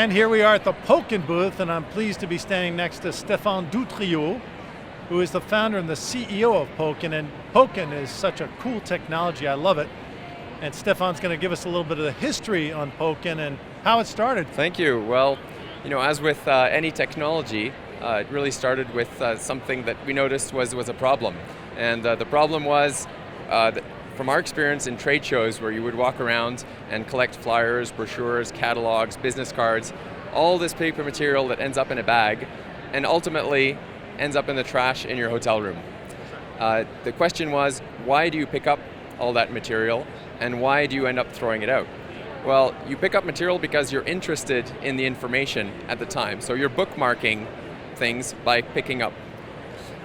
And here we are at the Poken booth, and I'm pleased to be standing next to Stephane Doutriaux, who is the founder and the CEO of Poken. And Poken is such a cool technology, I love it. And Stephane's going to give us a little bit of the history on Poken and how it started. Thank you. Well, as with any technology, it really started with something that we noticed was a problem. And the problem was, from our experience in trade shows where you would walk around and collect flyers, brochures, catalogs, business cards, all this paper material that ends up in a bag and ultimately ends up in the trash in your hotel room. The question was, why do you pick up all that material and why do you end up throwing it out? Well, you pick up material because you're interested in the information at the time. So you're bookmarking things by picking up.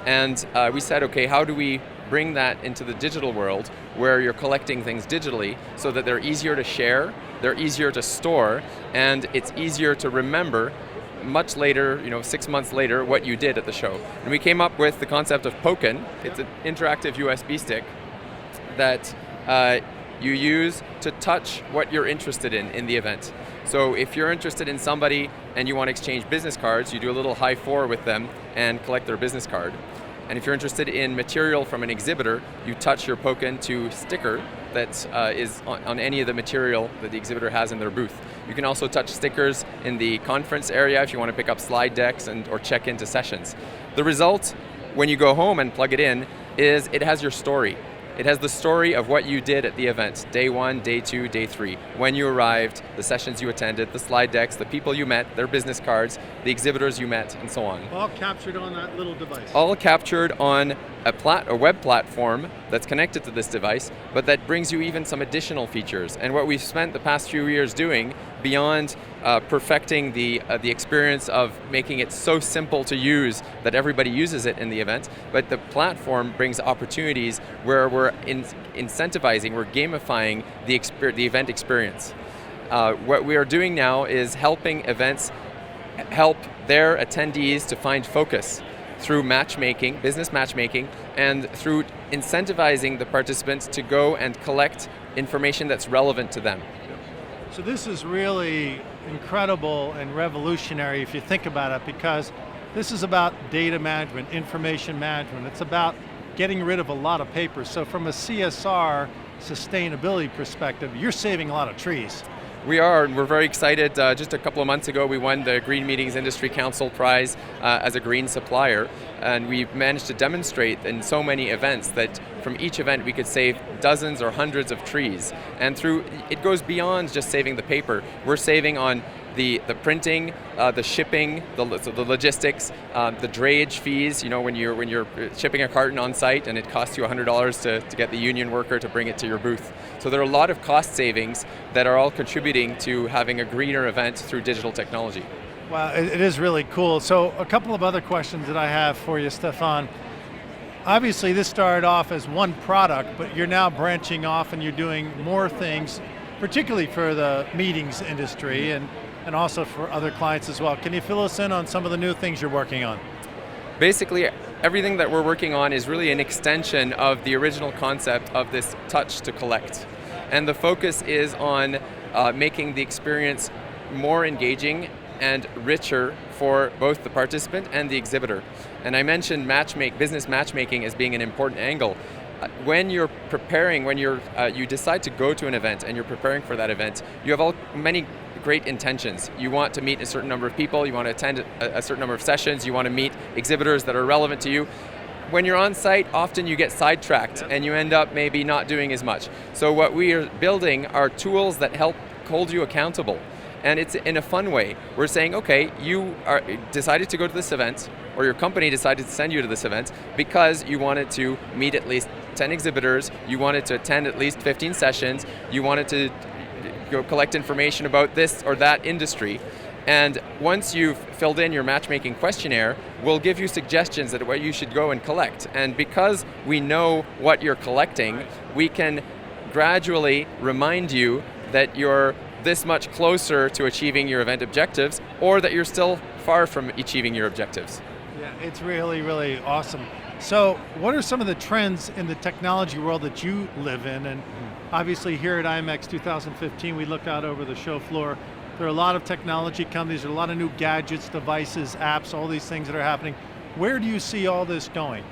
And we said, okay, how do we bring that into the digital world where you're collecting things digitally so that they're easier to share, they're easier to store, and it's easier to remember much later, 6 months later, what you did at the show. And we came up with the concept of Poken. It's an interactive USB stick that you use to touch what you're interested in the event. So if you're interested in somebody and you want to exchange business cards, you do a little high four with them and collect their business card. And if you're interested in material from an exhibitor, you touch your Poken to sticker that is on any of the material that the exhibitor has in their booth. You can also touch stickers in the conference area if you want to pick up slide decks or check into sessions. The result, when you go home and plug it in, is it has your story. It has the story of what you did at the event, day 1, day 2, day 3, when you arrived, the sessions you attended, the slide decks, the people you met, their business cards, the exhibitors you met, and so on. All captured on that little device. All captured on a web platform that's connected to this device, but that brings you even some additional features. And what we've spent the past few years doing, beyond perfecting the experience of making it so simple to use that everybody uses it in the event, but the platform brings opportunities where we're incentivizing, we're gamifying the event experience. What we are doing now is helping events help their attendees to find focus through matchmaking, business matchmaking, and through incentivizing the participants to go and collect information that's relevant to them. So this is really incredible and revolutionary if you think about it, because this is about data management, information management. It's about getting rid of a lot of paper. So from a CSR sustainability perspective, you're saving a lot of trees. We are, and we're very excited. Just a couple of months ago, we won the Green Meetings Industry Council Prize as a green supplier, and we've managed to demonstrate in so many events that from each event we could save dozens or hundreds of trees. And it goes beyond just saving the paper. We're saving on the printing, the shipping, the logistics, the drayage fees. When you're shipping a carton on site and it costs you $100 to get the union worker to bring it to your booth. So there are a lot of cost savings that are all contributing to having a greener event through digital technology. Wow, it is really cool. So a couple of other questions that I have for you, Stephane. Obviously this started off as one product, but you're now branching off and you're doing more things, particularly for the meetings industry and also for other clients as well. Can you fill us in on some of the new things you're working on? Basically, everything that we're working on is really an extension of the original concept of this touch to collect. And the focus is on making the experience more engaging and richer for both the participant and the exhibitor. And I mentioned business matchmaking as being an important angle. When you're preparing, you decide to go to an event and you're preparing for that event, you have many great intentions. You want to meet a certain number of people, you want to attend a certain number of sessions, you want to meet exhibitors that are relevant to you. When you're on site, often you get sidetracked and you end up maybe not doing as much. So what we are building are tools that help hold you accountable. And it's in a fun way. We're saying, okay, you decided to go to this event, or your company decided to send you to this event because you wanted to meet at least 10 exhibitors, you wanted to attend at least 15 sessions, you wanted to go collect information about this or that industry. And once you've filled in your matchmaking questionnaire, we'll give you suggestions at what you should go and collect. And because we know what you're collecting, we can gradually remind you that you're this much closer to achieving your event objectives, or that you're still far from achieving your objectives. Yeah, it's really, really awesome. So what are some of the trends in the technology world that you live in? And obviously here at IMEX 2015, we look out over the show floor. There are a lot of technology companies, there are a lot of new gadgets, devices, apps, all these things that are happening. Where do you see all this going?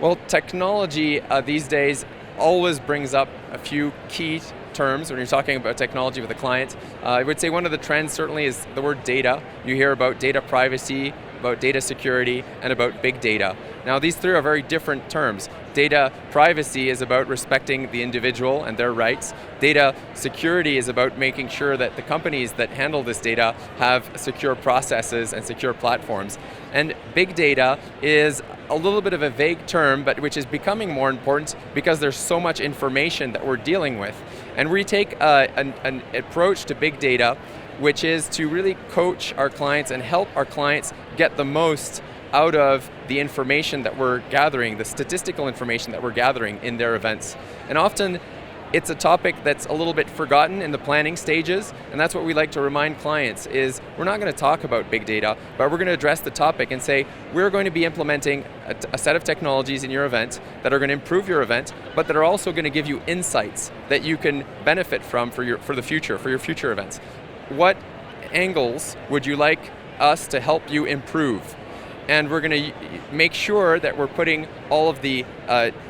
Well, technology these days always brings up a few key terms when you're talking about technology with a client. I would say one of the trends certainly is the word data. You hear about data privacy, about data security, and about big data. Now these three are very different terms. Data privacy is about respecting the individual and their rights. Data security is about making sure that the companies that handle this data have secure processes and secure platforms. And big data is a little bit of a vague term, but which is becoming more important because there's so much information that we're dealing with. And we take an approach to big data which is to really coach our clients and help our clients get the most out of the information that we're gathering, the statistical information that we're gathering in their events. And often it's a topic that's a little bit forgotten in the planning stages, and that's what we like to remind clients is we're not going to talk about big data, but we're going to address the topic and say we're going to be implementing a set of technologies in your event that are going to improve your event, but that are also going to give you insights that you can benefit from for your future events. What angles would you like us to help you improve? And we're going to make sure that we're putting all of the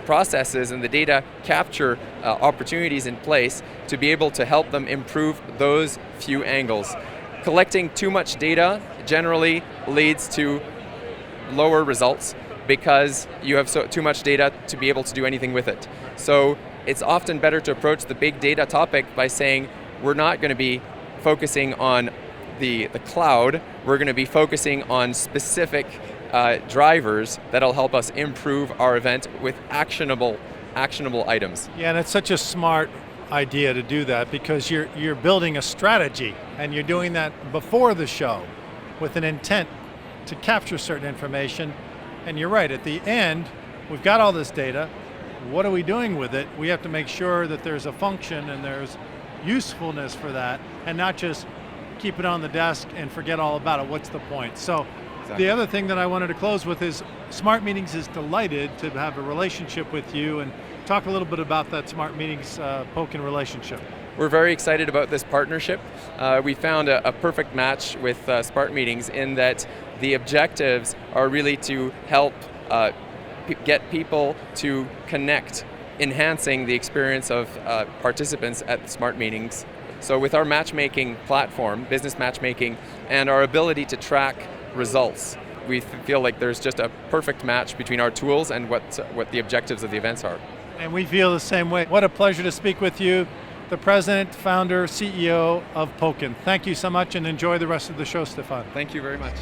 processes and the data capture opportunities in place to be able to help them improve those few angles. Collecting too much data generally leads to lower results because you have too much data to be able to do anything with it. So it's often better to approach the big data topic by saying we're not going to be focusing on the cloud, we're going to be focusing on specific drivers that'll help us improve our event with actionable items. Yeah, and it's such a smart idea to do that because you're building a strategy and you're doing that before the show with an intent to capture certain information. And you're right, at the end, we've got all this data. What are we doing with it? We have to make sure that there's a function and there's usefulness for that, and not just keep it on the desk and forget all about it. What's the point? So exactly. The other thing that I wanted to close with is Smart Meetings is delighted to have a relationship with you, and talk a little bit about that Smart Meetings Poken relationship. We're very excited about this partnership. We found a perfect match with Smart Meetings in that the objectives are really to help get people to connect, enhancing the experience of participants at Smart Meetings. So with our matchmaking platform, business matchmaking, and our ability to track results, we feel like there's just a perfect match between our tools and what the objectives of the events are. And we feel the same way. What a pleasure to speak with you, the President, Founder, CEO of Poken. Thank you so much and enjoy the rest of the show, Stephane. Thank you very much.